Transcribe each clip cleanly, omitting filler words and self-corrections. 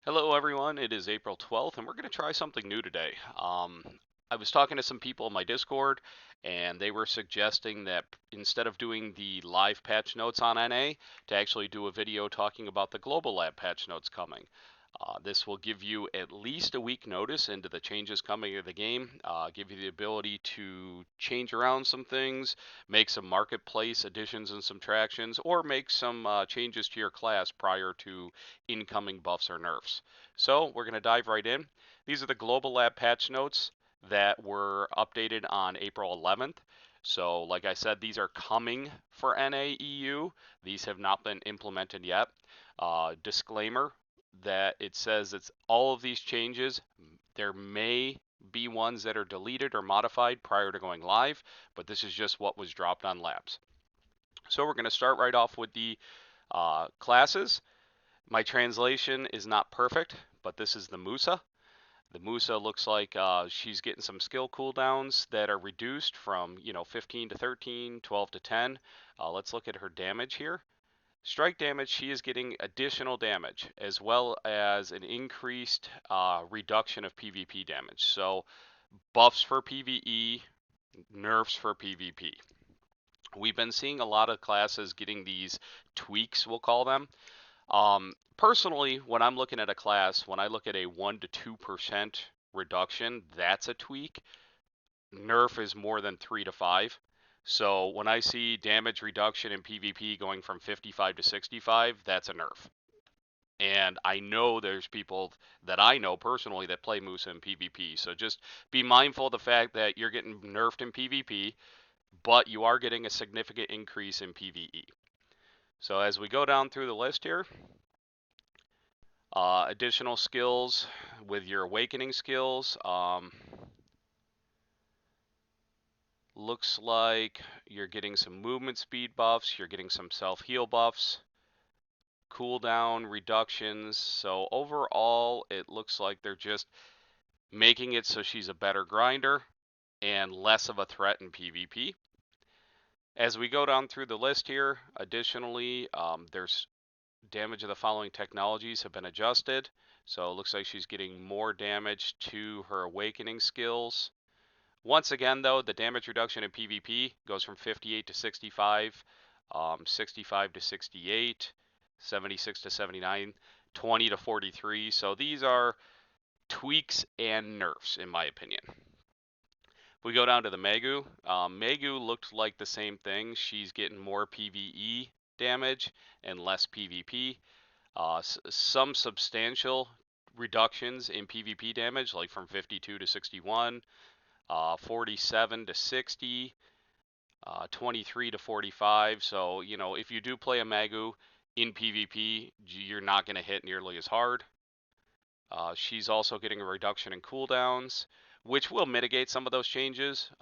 Hello, everyone. It is April 12th, and we're going to try something new today. I was talking to some people in my Discord, and they were suggesting that instead of doing the live patch notes on NA, to actually do a video talking about the Global Lab patch notes coming. This will give you at least a week notice into the changes coming to the game, give you the ability to change around some things, make some marketplace additions and subtractions, or make some changes to your class prior to incoming buffs or nerfs. So we're going to dive right in. These are the Global Lab patch notes that were updated on April 11th. So like I said, these are coming for NAEU. These have not been implemented yet. Disclaimer that it says it's all of these changes. There may be ones that are deleted or modified prior to going live, but this is just what was dropped on labs. So we're going to start right off with the classes. My translation is not perfect, but this is the Musa. The Musa looks like she's getting some skill cooldowns that are reduced from 15 to 13, 12 to 10. Let's look at her damage here. Strike damage, she is getting additional damage as well as an increased reduction of PvP damage. So buffs for PvE, nerfs for PvP. We've been seeing a lot of classes getting these tweaks, we'll call them. Personally, when I'm looking at a class, when I look at a 1 to 2% reduction, that's a tweak. Nerf is more than 3 to 5. So when I see damage reduction in PvP going from 55 to 65, that's a nerf. And I know there's people that I know personally that play Musa in PvP. So just be mindful of the fact that you're getting nerfed in PvP, but you are getting a significant increase in PvE. So as we go down through the list here, additional skills with your awakening skills. Looks like you're getting some movement speed buffs, you're getting some self-heal buffs, cooldown reductions. So overall, it looks like they're just making it so she's a better grinder and less of a threat in PvP. As we go down through the list here, additionally, there's damage of the following technologies have been adjusted. So it looks like she's getting more damage to her awakening skills. Once again, though, the damage reduction in PvP goes from 58 to 65, 65 to 68, 76 to 79, 20 to 43. So these are tweaks and nerfs, in my opinion. We go down to the Megu. Megu looked like the same thing. She's getting more PvE damage and less PvP. Some substantial reductions in PvP damage, like from 52 to 61, 47 to 60, 23 to 45. So, if you do play a Magu in PvP, you're not going to hit nearly as hard. She's also getting a reduction in cooldowns, which will mitigate some of those changes.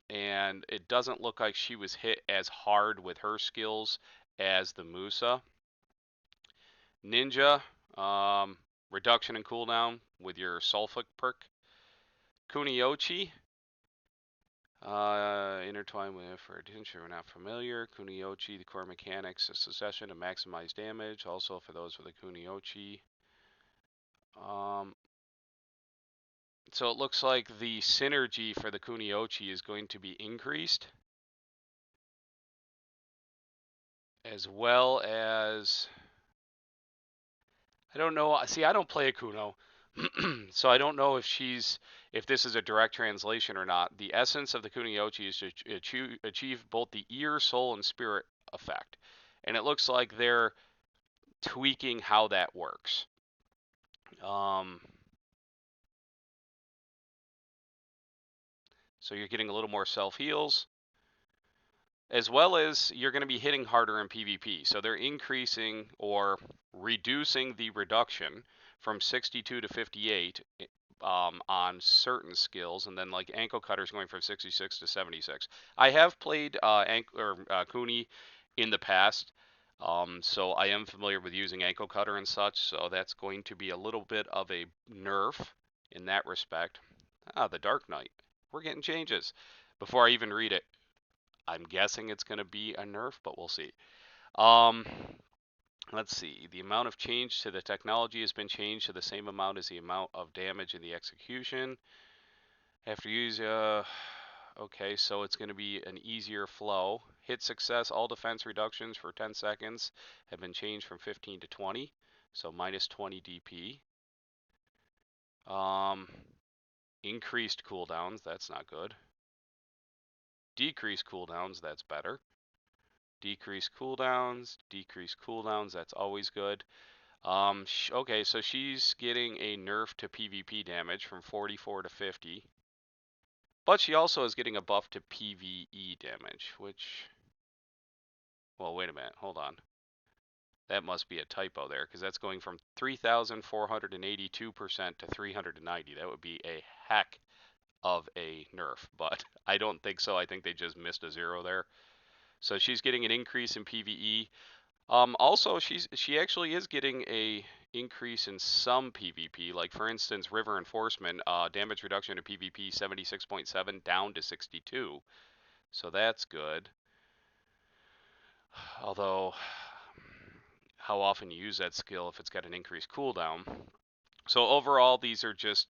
And it doesn't look like she was hit as hard with her skills as the Musa. Ninja, reduction in cooldown with your Sulfur perk. Kuniochi, intertwined with for attention we're not familiar. Kuniochi, the core mechanics of succession to maximize damage. Also for those with a Kuniochi. So it looks like the synergy for the Kuniochi is going to be increased, as well as I don't know. See, I don't play a Kuno, so I don't know if this is a direct translation or not. The essence of the Kuniochi is to achieve both the ear, soul, and spirit effect, and it looks like they're tweaking how that works. So you're getting a little more self-heals, as well as you're going to be hitting harder in PvP. So they're increasing or reducing the reduction from 62 to 58 on certain skills, and then like ankle cutters going from 66 to 76. I have played Kuni in the past, so I am familiar with using ankle cutter and such. So that's going to be a little bit of a nerf in that respect. The Dark Knight. We're getting changes. Before I even read it, I'm guessing it's going to be a nerf, but we'll see. Let's see. The amount of change to the technology has been changed to the same amount as the amount of damage in the execution. After use, okay, so it's going to be an easier flow. Hit success, all defense reductions for 10 seconds have been changed from 15 to 20, so minus 20 DP. Increased cooldowns, that's not good. Decreased cooldowns, that's better. Decreased cooldowns, that's always good. Okay, so she's getting a nerf to PvP damage from 44 to 50. But she also is getting a buff to PvE damage, which... Well, wait a minute, hold on. That must be a typo there, because that's going from 3,482% to 390. That would be a heck of a nerf, but I don't think so. I think they just missed a zero there. So she's getting an increase in PvE. Also, she actually is getting a increase in some PvP. Like for instance, River Enforcement, damage reduction to PvP 76.7 down to 62. So that's good. Although, how often you use that skill if it's got an increased cooldown. So overall, these are just,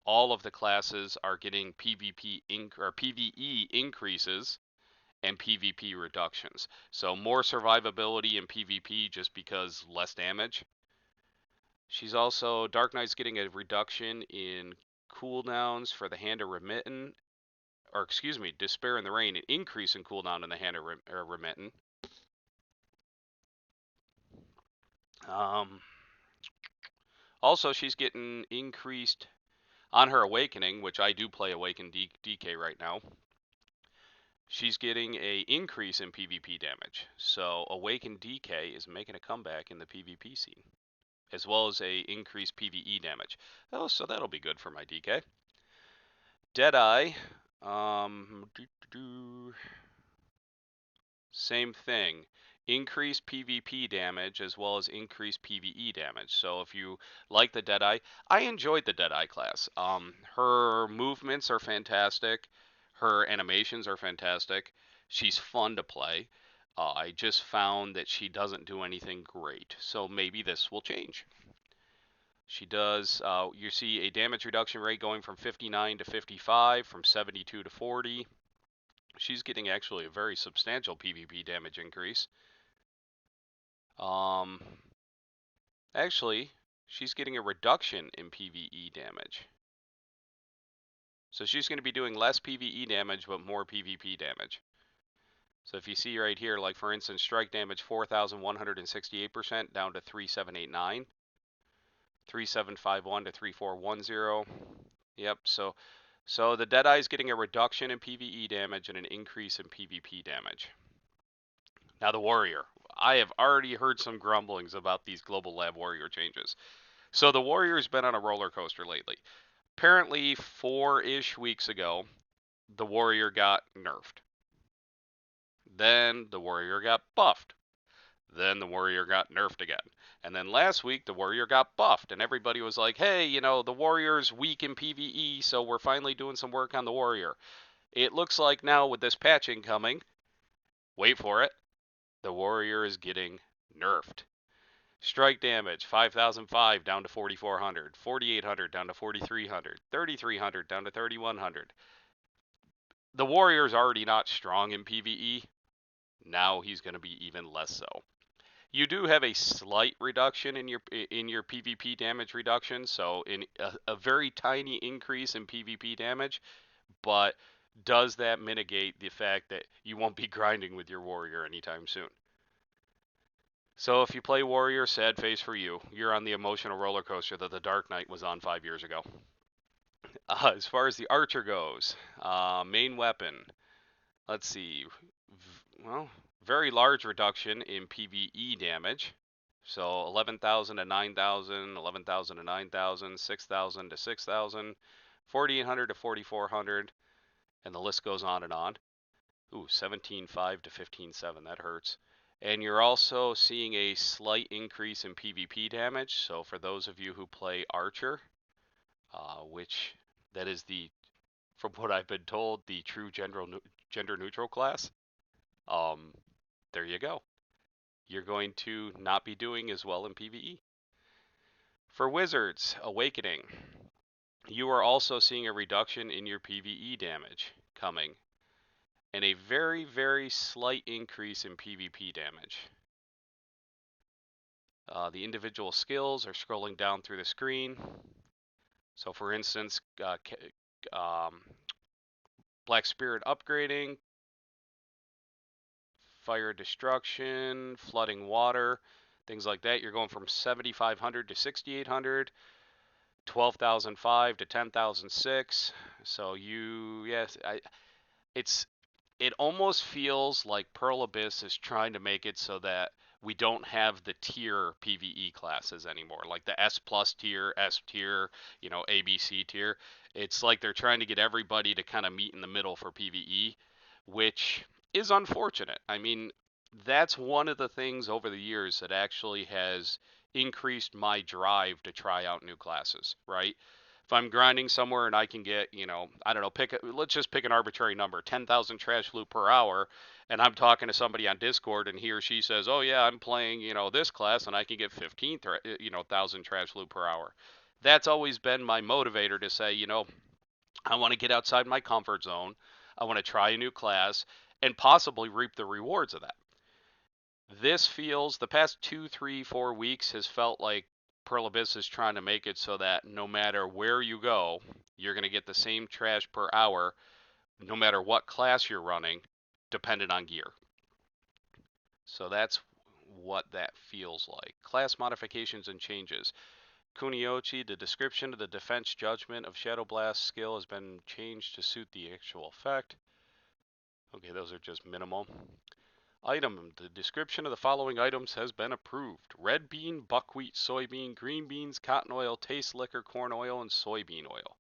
all of the classes are getting PvE increases and PvP reductions. So more survivability in PvP just because less damage. She's also, Dark Knight's getting a reduction in cooldowns for the Hand of Remittent, or excuse me, Despair in the Rain, an increase in cooldown in the Hand of Remittent. Also, she's getting increased on her Awakening, which I do play Awaken DK right now. She's getting a increase in PvP damage. So Awaken DK is making a comeback in the PvP scene, as well as a increased PvE damage. Oh, so that'll be good for my DK. Deadeye, same thing. Increased PvP damage as well as increased PvE damage. So if you like the Deadeye, I enjoyed the Deadeye class. Her movements are fantastic. Her animations are fantastic. She's fun to play. I just found that she doesn't do anything great. So maybe this will change. She does, you see a damage reduction rate going from 59 to 55, from 72 to 40. She's getting actually a very substantial PvP damage increase. Actually, she's getting a reduction in PvE damage. So she's going to be doing less PvE damage, but more PvP damage. So if you see right here, like for instance, strike damage 4,168% down to 3,789. 3,751 to 3,410. Yep, so the Deadeye is getting a reduction in PvE damage and an increase in PvP damage. Now the Warrior. I have already heard some grumblings about these Global Lab Warrior changes. So the Warrior's been on a roller coaster lately. Apparently, 4-ish weeks ago, the Warrior got nerfed. Then the Warrior got buffed. Then the Warrior got nerfed again. And then last week, the Warrior got buffed. And everybody was like, hey, the Warrior's weak in PvE, so we're finally doing some work on the Warrior. It looks like now with this patching coming, wait for it, the Warrior is getting nerfed. Strike damage, 5,005 down to 4,400, 4,800 down to 4,300, 3,300 down to 3,100. The Warrior's already not strong in PvE. Now he's going to be even less so. You do have a slight reduction in your PvP damage reduction, so in a very tiny increase in PvP damage, but does that mitigate the fact that you won't be grinding with your Warrior anytime soon? So if you play Warrior, sad face for you. You're on the emotional roller coaster that the Dark Knight was on 5 years ago. As far as the Archer goes, main weapon. Let's see. Well, very large reduction in PvE damage. So 11,000 to 9,000, 11,000 to 9,000, 6,000 to 6,000, 4,800 to 4,400, and the list goes on and on. Ooh, 17.5 to 15.7, that hurts. And you're also seeing a slight increase in PvP damage. So for those of you who play Archer, which that is from what I've been told, the true gender neutral class, there you go. you're going to not be doing as well in PvE. For Wizards, Awakening, you are also seeing a reduction in your PvE damage coming, and a very, very slight increase in PvP damage. The individual skills are scrolling down through the screen. So for instance, Black Spirit upgrading, fire destruction, flooding water, things like that. You're going from 7,500 to 6,800, 12,005 to 10,006. So it's it almost feels like Pearl Abyss is trying to make it so that we don't have the tier PvE classes anymore, like the S plus tier, S tier, ABC tier. It's like they're trying to get everybody to kind of meet in the middle for PvE, which is unfortunate. I mean, that's one of the things over the years that actually has increased my drive to try out new classes, right? If I'm grinding somewhere and I can get, I don't know, let's just pick an arbitrary number, 10,000 trash loot per hour, and I'm talking to somebody on Discord and he or she says, "Oh yeah, I'm playing, this class and I can get 15,000 trash loot per hour." That's always been my motivator to say, I want to get outside my comfort zone. I want to try a new class and possibly reap the rewards of that. The past 2, 3, 4 weeks has felt like Pearl Abyss is trying to make it so that no matter where you go, you're going to get the same trash per hour, no matter what class you're running, dependent on gear. So that's what that feels like. Class modifications and changes. Kuniochi, the description of the defense judgment of Shadow Blast skill has been changed to suit the actual effect. Okay, those are just minimal. Item, the description of the following items has been approved. Red bean, buckwheat, soybean, green beans, cotton oil, taste liquor, corn oil, and soybean oil.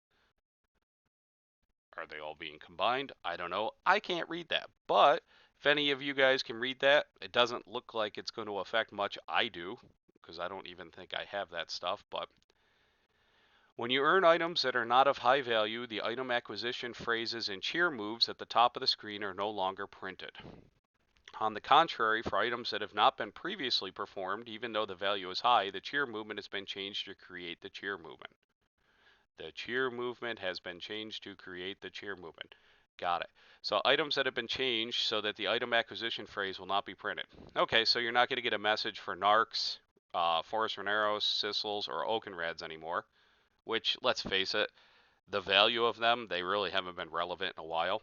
Are they all being combined? I don't know. I can't read that. But if any of you guys can read that, it doesn't look like it's going to affect much. I do, because I don't even think I have that stuff. But when you earn items that are not of high value, the item acquisition phrases and cheer moves at the top of the screen are no longer printed. On the contrary, for items that have not been previously performed, even though the value is high, the cheer movement has been changed to create the cheer movement. The cheer movement has been changed to create the cheer movement. Got it. So items that have been changed so that the item acquisition phrase will not be printed. Okay, so you're not going to get a message for Narcs, Forest Reneros, Sissels, or Oakenrads anymore, which, let's face it, the value of them, they really haven't been relevant in a while.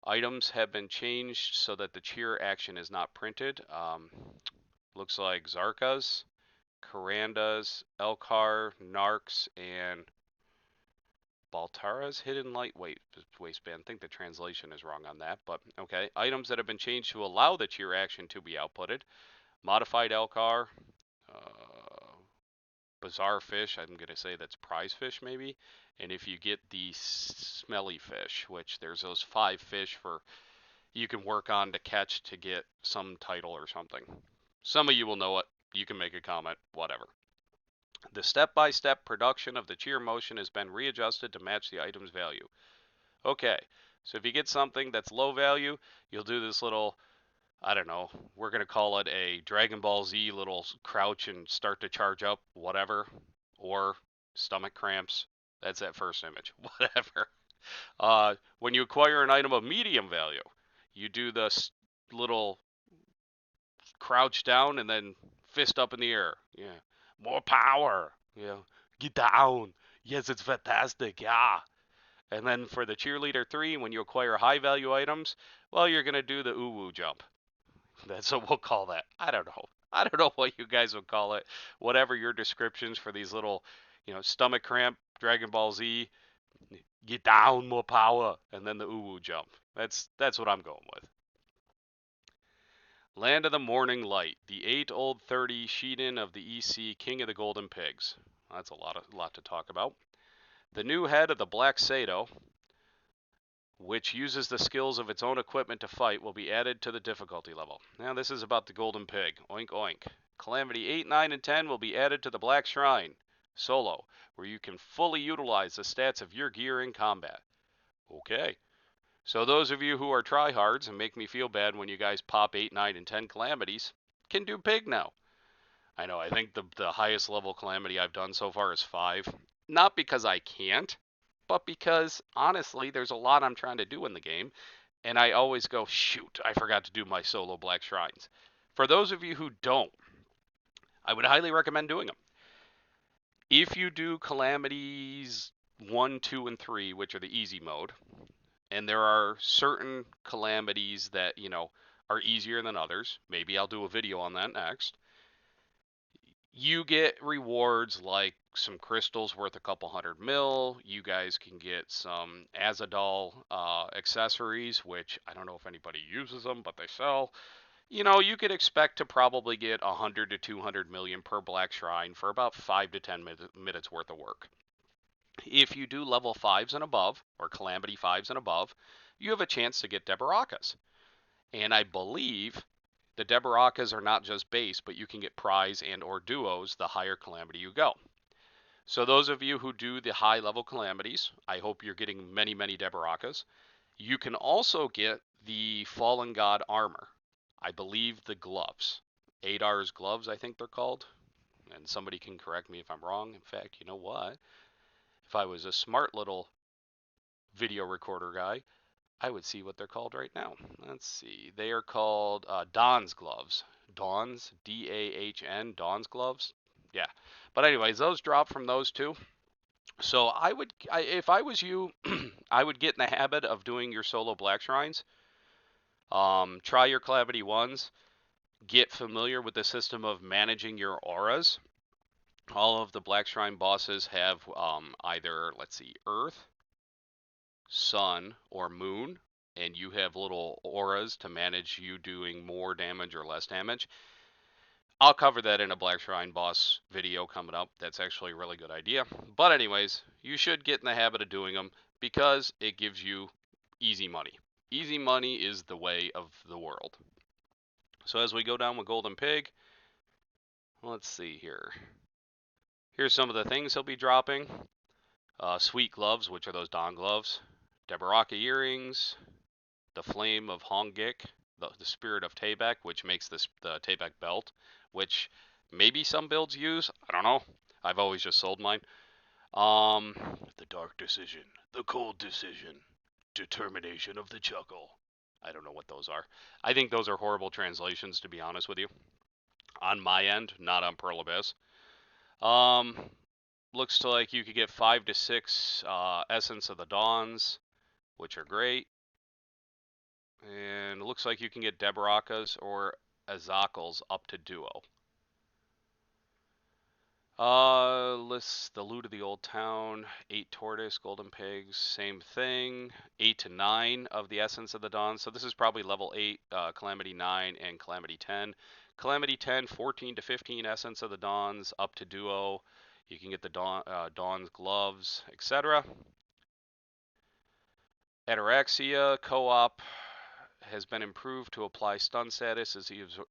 Items have been changed so that the cheer action is not printed. Looks like Zarkas, Karandas, Elkar, Narcs, and Baltara's Hidden Lightweight Waistband. I think the translation is wrong on that, but okay. Items that have been changed to allow the cheer action to be outputted. Modified Elkar, Bizarre Fish, I'm going to say that's Prize Fish maybe. And if you get the Smelly Fish, which there's those 5 fish you can work on to catch to get some title or something. Some of you will know it. You can make a comment, whatever. The step-by-step production of the cheer motion has been readjusted to match the item's value. Okay, so if you get something that's low value, you'll do this little, I don't know, we're going to call it a Dragon Ball Z little crouch and start to charge up, whatever, or stomach cramps. That's that first image, whatever. When you acquire an item of medium value, you do the little crouch down and then fist up in the air. Yeah. More power. Yeah. Get down. Yes, it's fantastic. Yeah. And then for the cheerleader 3, when you acquire high value items, well, you're going to do the ooh-woo jump. That's what we'll call that. I don't know. I don't know what you guys would call it. Whatever your descriptions for these little, stomach cramp, Dragon Ball Z, get down, more power, and then the ooh-woo jump. That's what I'm going with. Land of the Morning Light, the 8 old 30 Shiden of the EC, King of the Golden Pigs. That's a lot to talk about. The new head of the Black Sado, which uses the skills of its own equipment to fight, will be added to the difficulty level. Now this is about the Golden Pig. Oink oink. Calamity 8, 9, and 10 will be added to the Black Shrine, solo, where you can fully utilize the stats of your gear in combat. Okay. So those of you who are tryhards and make me feel bad when you guys pop 8, 9, and 10 calamities, can do pig now. I know, I think the highest level calamity I've done so far is 5. Not because I can't, but because honestly, there's a lot I'm trying to do in the game, and I always go, shoot, I forgot to do my solo Black Shrines. For those of you who don't, I would highly recommend doing them. If you do calamities 1, 2, and 3, which are the easy mode, and there are certain calamities that, are easier than others, maybe I'll do a video on that next. You get rewards like some crystals worth a couple 100 mil. You guys can get some Azadal accessories, which I don't know if anybody uses them, but they sell. You could expect to probably get 100 to 200 million per Black Shrine for about 5 to 10 minutes worth of work. If you do level 5s and above, or Calamity 5s and above, you have a chance to get Debarakas. And I believe the Debarakas are not just base, but you can get prize and or duos the higher Calamity you go. So those of you who do the high level Calamities, I hope you're getting many, many Debarakas. You can also get the Fallen God armor. I believe the gloves. Adar's gloves, I think they're called. And somebody can correct me if I'm wrong. In fact, you know what? If I was a smart little video recorder guy, I would see what they're called right now. Let's see. They are called Dawn's gloves. Dawn's, D-A-H-N, Dawn's gloves. Yeah. But anyways, those drop from those two. So if I was you, I would get in the habit of doing your solo Black Shrines. Try your Calamity 1s. Get familiar with the system of managing your auras. All of the Black Shrine bosses have either, let's see, Earth, Sun, or Moon, and you have little auras to manage you doing more damage or less damage. I'll cover that in a Black Shrine boss video coming up. That's actually a really good idea. But anyways, you should get in the habit of doing them because it gives you easy money. Easy money is the way of the world. So as we go down with Golden Pig, let's see here. Here's some of the things he'll be dropping. Sweet gloves, which are those Dawn gloves. Debaraka earrings. The Flame of Hongik. The Spirit of Tabek, which makes the Tabek belt, which maybe some builds use. I don't know. I've always just sold mine. The Dark Decision. The Cold Decision. Determination of the Chuckle. I don't know what those are. I think those are horrible translations, to be honest with you. On my end, not on Pearl Abyss. Looks like you could get 5 to 6 Essence of the Dawns, which are great. And it looks like you can get Debarakas or Azakals up to duo. Lists the loot of the old town. 8 tortoise, golden pigs, same thing. 8 to 9 of the Essence of the Dawn. So this is probably level 8, Calamity 9, and Calamity 10. Calamity 10, 14 to 15 Essence of the Dawns up to duo. You can get the Dawn's gloves, etc. Ataraxia co-op has been improved to apply stun status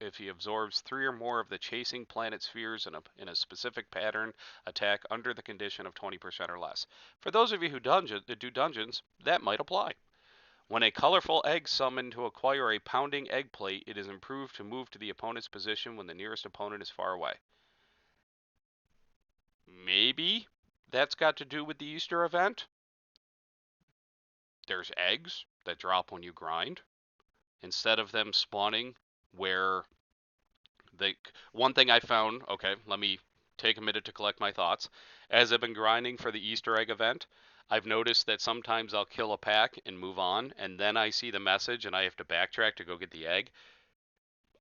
if he absorbs 3 or more of the chasing planet spheres in a specific pattern attack under the condition of 20% or less. For those of you who do dungeons, that might apply. When a colorful egg summoned to acquire a pounding egg plate, it is improved to move to the opponent's position when the nearest opponent is far away. Maybe that's got to do with the Easter event. There's eggs that drop when you grind. Instead of them spawning where one thing I found, okay, let me take a minute to collect my thoughts. As I've been grinding for the Easter egg event, I've noticed that sometimes I'll kill a pack and move on, and then I see the message and I have to backtrack to go get the egg.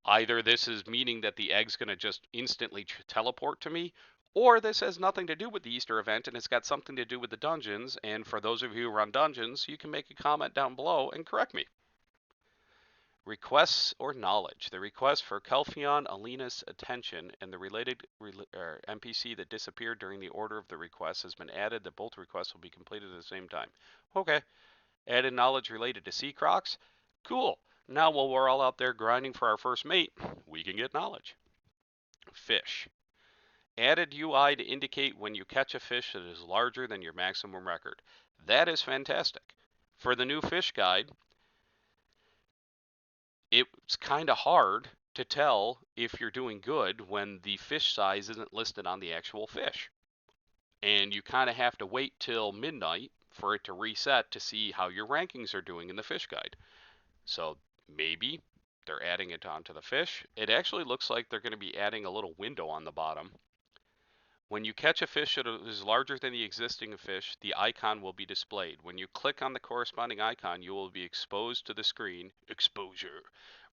Either this is meaning that the egg's going to just instantly teleport to me, or this has nothing to do with the Easter event and it's got something to do with the dungeons. And for those of you who run dungeons, you can make a comment down below and correct me. Requests or knowledge. The request for Kelfion Alina's attention and the related NPC that disappeared during the order of the request has been added that both requests will be completed at the same time. Okay. Added knowledge related to sea crocs. Cool. Now while we're all out there grinding for our first mate, we can get knowledge. Fish. Added UI to indicate when you catch a fish that is larger than your maximum record. That is fantastic. For the new fish guide, it's kind of hard to tell if you're doing good when the fish size isn't listed on the actual fish. And you kind of have to wait till midnight for it to reset to see how your rankings are doing in the fish guide. So maybe they're adding it onto the fish. It actually looks like they're going to be adding a little window on the bottom. When you catch a fish that is larger than the existing fish, the icon will be displayed. When you click on the corresponding icon, you will be exposed to the screen, exposure,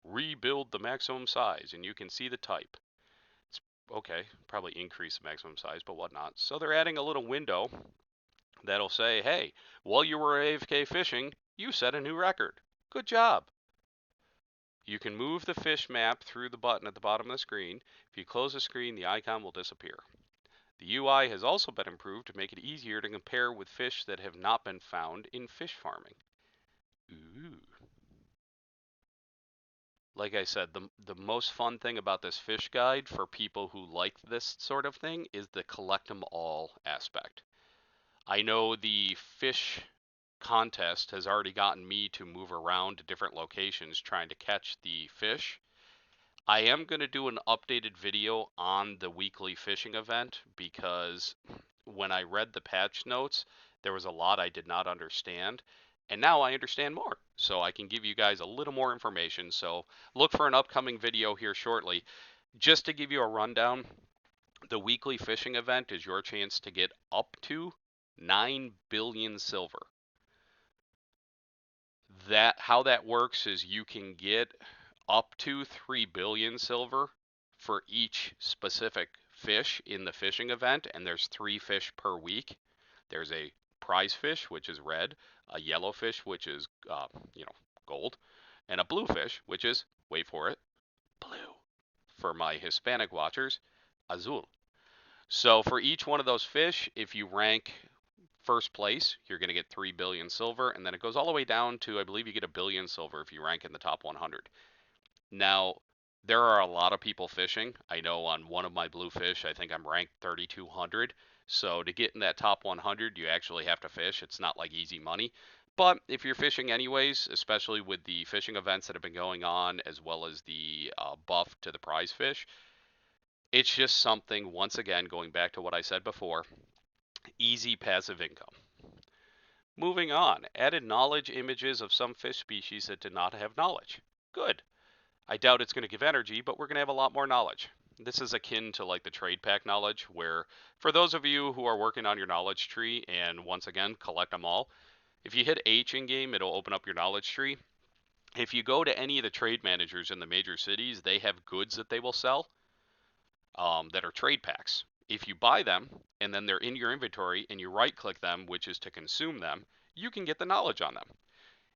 rebuild the maximum size, and you can see the type. It's okay, probably increase the maximum size, but whatnot. So they're adding a little window that'll say, hey, while you were AFK fishing, you set a new record. Good job. You can move the fish map through the button at the bottom of the screen. If you close the screen, the icon will disappear. The UI has also been improved to make it easier to compare with fish that have not been found in fish farming. Ooh. Like I said, the most fun thing about this fish guide for people who like this sort of thing is the collect them all aspect. I know the fish contest has already gotten me to move around to different locations trying to catch the fish. I am going to do an updated video on the weekly fishing event because when I read the patch notes, there was a lot I did not understand. And now I understand more, so I can give you guys a little more information. So look for an upcoming video here shortly. Just to give you a rundown, the weekly fishing event is your chance to get up to 9 billion silver. How that works is you can get up to 3 billion silver for each specific fish in the fishing event, and there's 3 fish per week. There's a prize fish, which is red, a yellow fish, which is gold, and a blue fish, which is, wait for it, blue. For my Hispanic watchers, azul. So for each one of those fish, if you rank first place, you're going to get 3 billion silver, and then it goes all the way down to, I believe you get a billion silver if you rank in the top 100. Now, there are a lot of people fishing. I know on one of my bluefish, I think I'm ranked 3,200. So to get in that top 100, you actually have to fish. It's not like easy money. But if you're fishing anyways, especially with the fishing events that have been going on, as well as the buff to the prize fish, it's just something, once again, going back to what I said before, easy passive income. Moving on, added knowledge images of some fish species that did not have knowledge. Good. I doubt it's going to give energy, but we're going to have a lot more knowledge. This is akin to like the trade pack knowledge, where for those of you who are working on your knowledge tree, and once again, collect them all, if you hit H in game, it'll open up your knowledge tree. If you go to any of the trade managers in the major cities, they have goods that they will sell that are trade packs. If you buy them and then they're in your inventory and you right click them, which is to consume them, you can get the knowledge on them.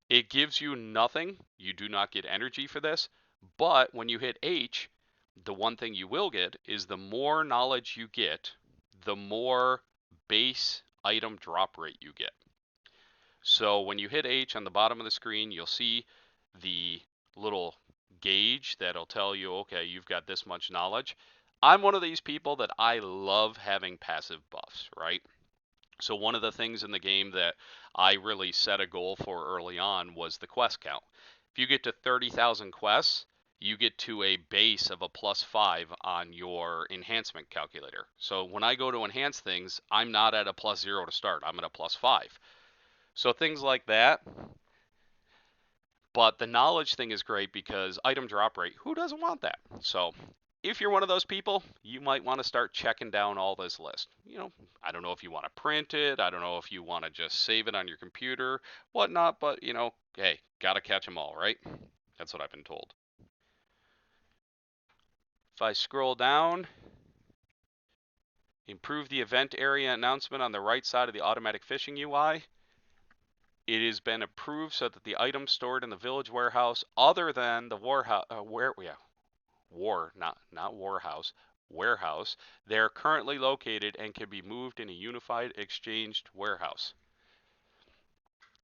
It gives you nothing. You do not get energy for this. But when you hit H, the one thing you will get is the more knowledge you get, the more base item drop rate you get. So when you hit H on the bottom of the screen, you'll see the little gauge that'll tell you, okay, you've got this much knowledge. I'm one of these people that I love having passive buffs, right? So one of the things in the game that I really set a goal for early on was the quest count. If you get to 30,000 quests, you get to a base of a +5 on your enhancement calculator. So when I go to enhance things, I'm not at a +0 to start. I'm at a +5. So things like that. But the knowledge thing is great because item drop rate, who doesn't want that? So if you're one of those people, you might want to start checking down all this list. I don't know if you want to print it. I don't know if you want to just save it on your computer, whatnot. But, hey, got to catch them all, right? That's what I've been told. If I scroll down, improve the event area announcement on the right side of the automatic fishing UI. It has been approved so that the items stored in the village warehouse, other than the warehouse, warehouse, they are currently located and can be moved in a unified exchanged warehouse.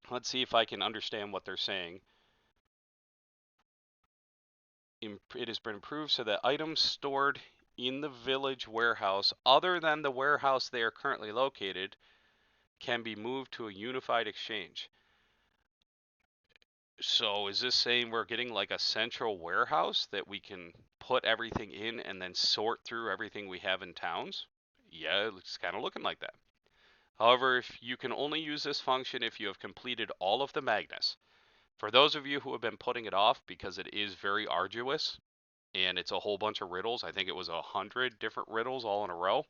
Let's see if I can understand what they're saying. It has been approved so that items stored in the village warehouse, other than the warehouse they are currently located, can be moved to a unified exchange. So is this saying we're getting like a central warehouse that we can put everything in and then sort through everything we have in towns? Yeah, it's kind of looking like that. However, if you can only use this function if you have completed all of the Magnus. For those of you who have been putting it off because it is very arduous and it's a whole bunch of riddles, I think it was 100 different riddles all in a row.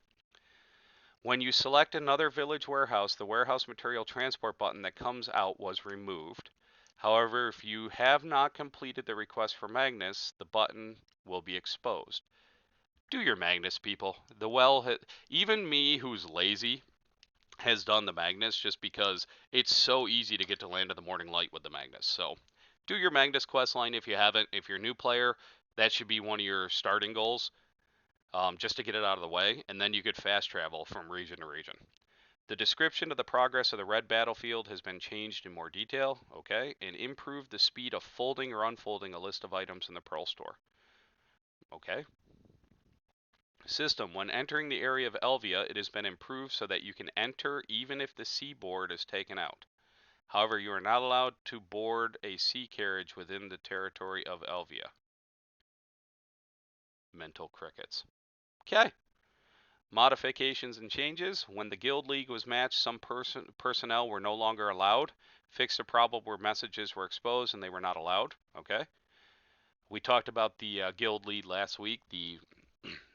When you select another village warehouse, the warehouse material transport button that comes out was removed. However, if you have not completed the request for Magnus, the button will be exposed. Do your Magnus, people. Even me, who's lazy, has done the Magnus just because it's so easy to get to Land of the Morning Light with the Magnus. So do your Magnus quest line if you haven't. If you're a new player, that should be one of your starting goals, just to get it out of the way, and then you could fast travel from region to region. The description of the progress of the red battlefield has been changed in more detail, okay, and improved the speed of folding or unfolding a list of items in the Pearl store. Okay. System. When entering the area of Elvia, it has been improved so that you can enter even if the seaboard is taken out. However, you are not allowed to board a sea carriage within the territory of Elvia. Mental crickets. Okay. Modifications and changes. When the Guild League was matched, some personnel were no longer allowed. Fixed a problem where messages were exposed and they were not allowed. Okay. We talked about the Guild League last week. The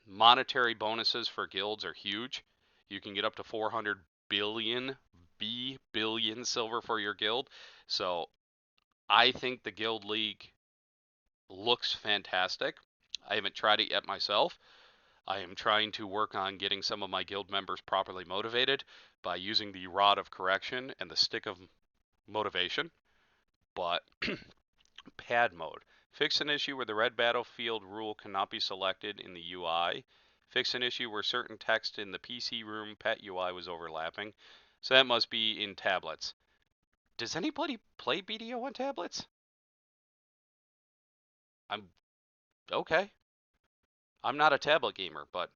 monetary bonuses for guilds are huge. You can get up to 400 billion silver for your guild. So I think the Guild League looks fantastic. I haven't tried it yet myself. I am trying to work on getting some of my guild members properly motivated by using the rod of correction and the stick of motivation. But pad mode. Fix an issue where the red battlefield rule cannot be selected in the UI. Fix an issue where certain text in the PC room pet UI was overlapping. So that must be in tablets. Does anybody play BDO on tablets? I'm okay. I'm not a tablet gamer, but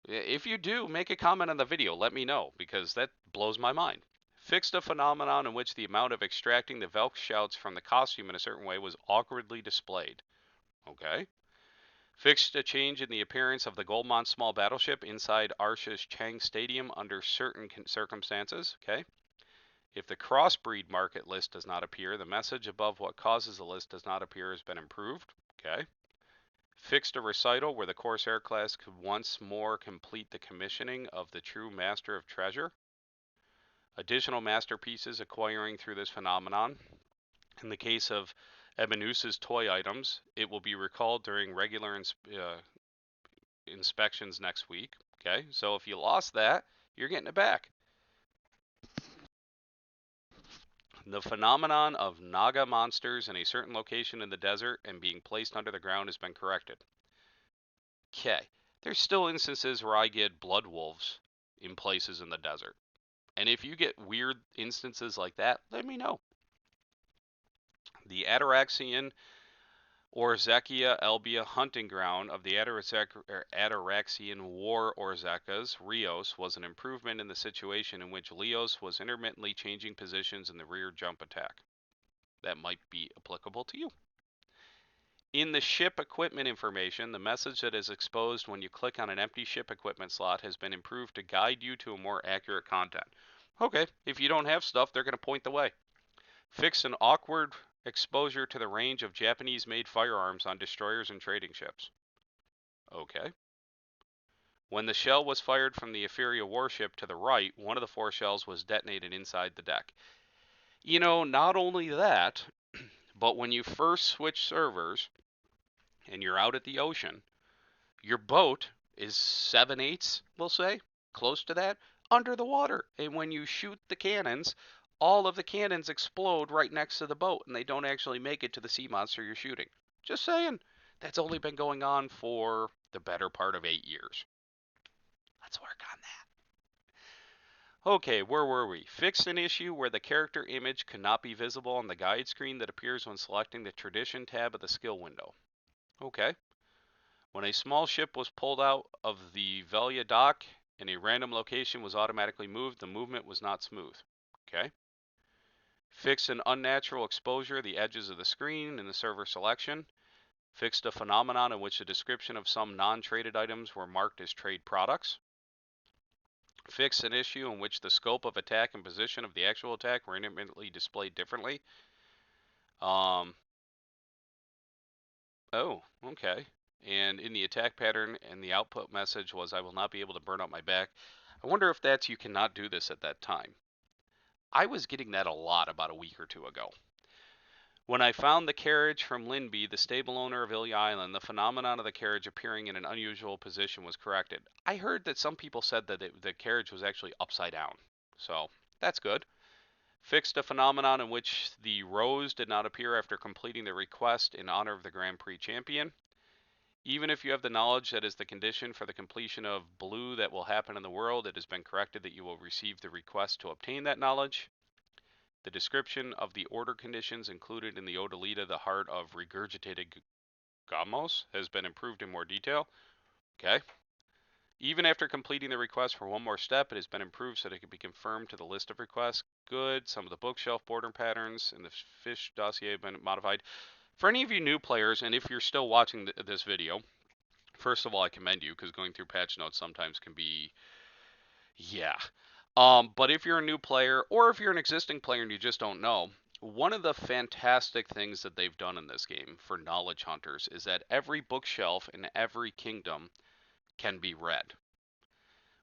if you do, make a comment on the video. Let me know, because that blows my mind. Fixed a phenomenon in which the amount of extracting the Velk shouts from the costume in a certain way was awkwardly displayed. Okay. Fixed a change in the appearance of the Goldmont small battleship inside Arsha's Chang Stadium under certain circumstances. Okay. If the crossbreed market list does not appear, the message above what causes the list does not appear has been improved. Okay. Fixed a recital where the Corsair class could once more complete the commissioning of the true Master of Treasure. Additional masterpieces acquiring through this phenomenon. In the case of Ebenus's toy items, it will be recalled during regular inspections next week. Okay, so if you lost that, you're getting it back. The phenomenon of Naga monsters in a certain location in the desert and being placed under the ground has been corrected. Okay, there's still instances where I get blood wolves in places in the desert. And if you get weird instances like that, let me know. The Ataraxian Orzekia Elbia hunting ground of the Ataraxian War Orzekas, Rios, was an improvement in the situation in which Leos was intermittently changing positions in the rear jump attack. That might be applicable to you. In the ship equipment information, the message that is exposed when you click on an empty ship equipment slot has been improved to guide you to a more accurate content. Okay, if you don't have stuff, they're going to point the way. Fix an awkward exposure to the range of Japanese-made firearms on destroyers and trading ships. Okay. When the shell was fired from the Etheria warship to the right, one of the 4 shells was detonated inside the deck. You know, not only that, but when you first switch servers and you're out at the ocean, your boat is 7/8, we'll say, close to that, under the water. And when you shoot the cannons, all of the cannons explode right next to the boat, and they don't actually make it to the sea monster you're shooting. Just saying. That's only been going on for the better part of 8 years. Let's work on that. Okay, where were we? Fixed an issue where the character image could not be visible on the guide screen that appears when selecting the Tradition tab of the skill window. Okay. When a small ship was pulled out of the Velia dock and a random location was automatically moved, the movement was not smooth. Okay. Fix an unnatural exposure of the edges of the screen in the server selection. Fixed a phenomenon in which the description of some non-traded items were marked as trade products. Fix an issue in which the scope of attack and position of the actual attack were intermittently displayed differently. Oh, okay. And in the attack pattern, and the output message was, I will not be able to burn up my back. I wonder if that's you cannot do this at that time. I was getting that a lot about a week or two ago. When I found the carriage from Linby, the stable owner of Ilya Island, the phenomenon of the carriage appearing in an unusual position was corrected. I heard that some people said that the carriage was actually upside down. So, that's good. Fixed a phenomenon in which the rose did not appear after completing the request in honor of the Grand Prix champion. Even if you have the knowledge that is the condition for the completion of blue that will happen in the world, it has been corrected that you will receive the request to obtain that knowledge. The description of the order conditions included in the Odalita, the heart of regurgitated gamos, has been improved in more detail. Okay. Even after completing the request for one more step, it has been improved so that it can be confirmed to the list of requests. Good. Some of the bookshelf border patterns in the fish dossier have been modified. For any of you new players, and if you're still watching this video, first of all, I commend you, because going through patch notes sometimes can be, yeah. But if you're a new player, or if you're an existing player and you just don't know, one of the fantastic things that they've done in this game for knowledge hunters is that every bookshelf in every kingdom can be read.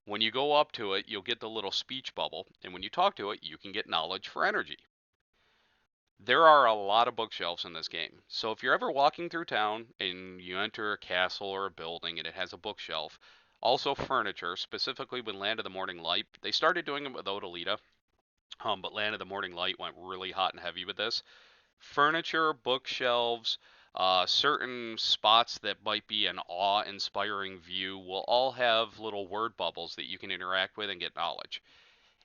When you go up to it, you'll get the little speech bubble, and when you talk to it, you can get knowledge for energy. There are a lot of bookshelves in this game. So if you're ever walking through town and you enter a castle or a building and it has a bookshelf, also furniture, specifically with Land of the Morning Light, they started doing it with Odalita, but Land of the Morning Light went really hot and heavy with this. Furniture, bookshelves, certain spots that might be an awe-inspiring view will all have little word bubbles that you can interact with and get knowledge.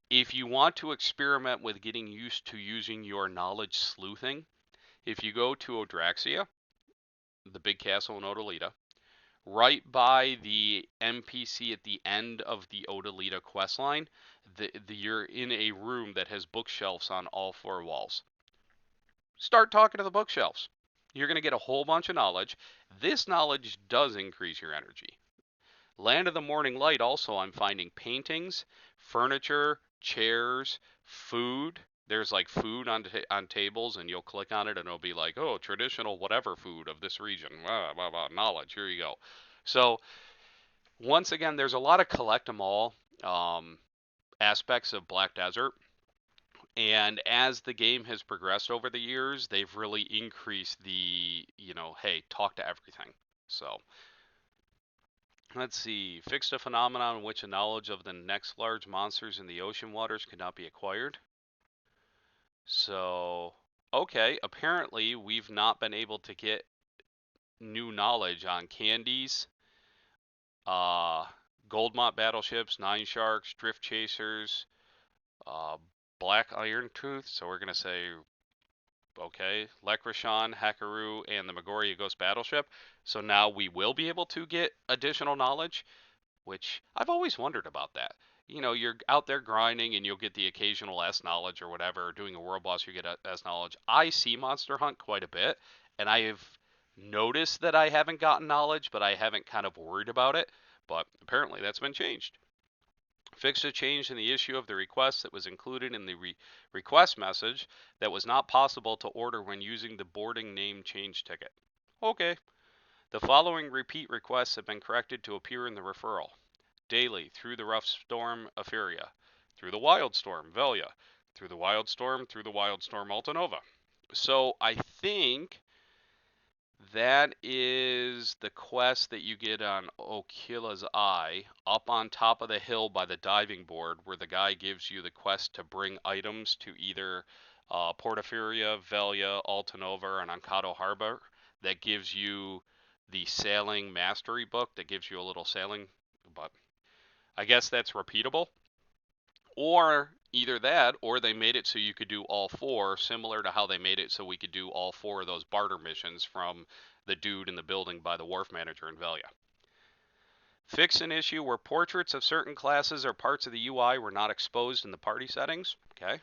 If you want to experiment with getting used to using your knowledge sleuthing, if you go to Odraxia, the big castle in Odalita, right by the NPC at the end of the Odalita questline, you're in a room that has bookshelves on all four walls. Start talking to the bookshelves. You're going to get a whole bunch of knowledge. This knowledge does increase your energy. Land of the Morning Light also, I'm finding paintings, furniture, chairs, food. There's like food on tables, and you'll click on it and it'll be like, oh, traditional whatever food of this region. Blah, blah, blah, knowledge. Here you go. So once again, there's a lot of collect 'em all aspects of Black Desert. And as the game has progressed over the years, they've really increased the, hey, talk to everything. So let's see. Fixed a phenomenon in which a knowledge of the next large monsters in the ocean waters could not be acquired. So, okay, apparently we've not been able to get new knowledge on candies, Goldmont battleships, Nine Sharks, Drift Chasers, Black Iron Tooth. So we're gonna say, okay, Lekrashan, Hakaru, and the Magoria Ghost battleship. So now we will be able to get additional knowledge, which I've always wondered about that. You're out there grinding and you'll get the occasional S knowledge or whatever. Doing a world boss, you get S knowledge. I see Monster Hunt quite a bit, and I have noticed that I haven't gotten knowledge, but I haven't kind of worried about it. But apparently that's been changed. Fixed a change in the issue of the request that was included in the request message that was not possible to order when using the boarding name change ticket. Okay. The following repeat requests have been corrected to appear in the referral. Daily, through the rough storm, Euphoria. Through the wild storm, Velia. Through the wild storm, Altanova. So I think that is the quest that you get on Okila's Eye, up on top of the hill by the diving board, where the guy gives you the quest to bring items to either Portaferia, Velia, Altanova, or Ancado Harbor. That gives you the sailing mastery book that gives you a little sailing, but I guess that's repeatable. Or either that, or they made it so you could do all four, similar to how they made it so we could do all four of those barter missions from the dude in the building by the wharf manager in Velia. Fix an issue where portraits of certain classes or parts of the UI were not exposed in the party settings. Okay.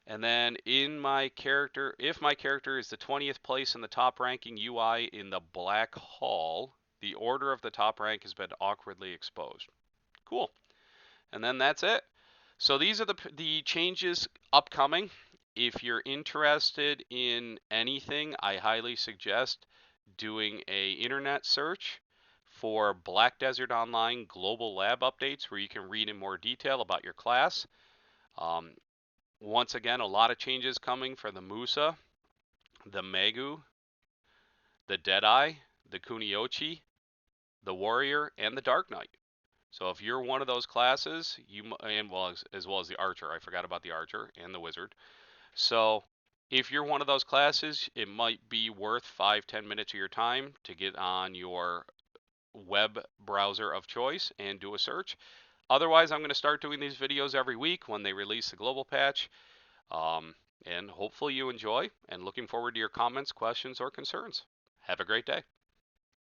And then in my character, if my character is the 20th place in the top ranking UI in the Black Hall, the order of the top rank has been awkwardly exposed. Cool. And then that's it. So these are the changes upcoming. If you're interested in anything, I highly suggest doing a internet search for Black Desert Online Global Lab updates where you can read in more detail about your class. Um, Once again, a lot of changes coming for the Musa, the Megu, the Deadeye, the Kuniochi, the Warrior, and the Dark Knight. So if you're one of those classes, and well as well as the Archer, I forgot about the Archer and the Wizard. So if you're one of those classes, it might be worth 5-10 minutes of your time to get on your web browser of choice and do a search. Otherwise, I'm going to start doing these videos every week when they release the global patch. Um, and hopefully you enjoy, and looking forward to your comments, questions, or concerns. Have a great day.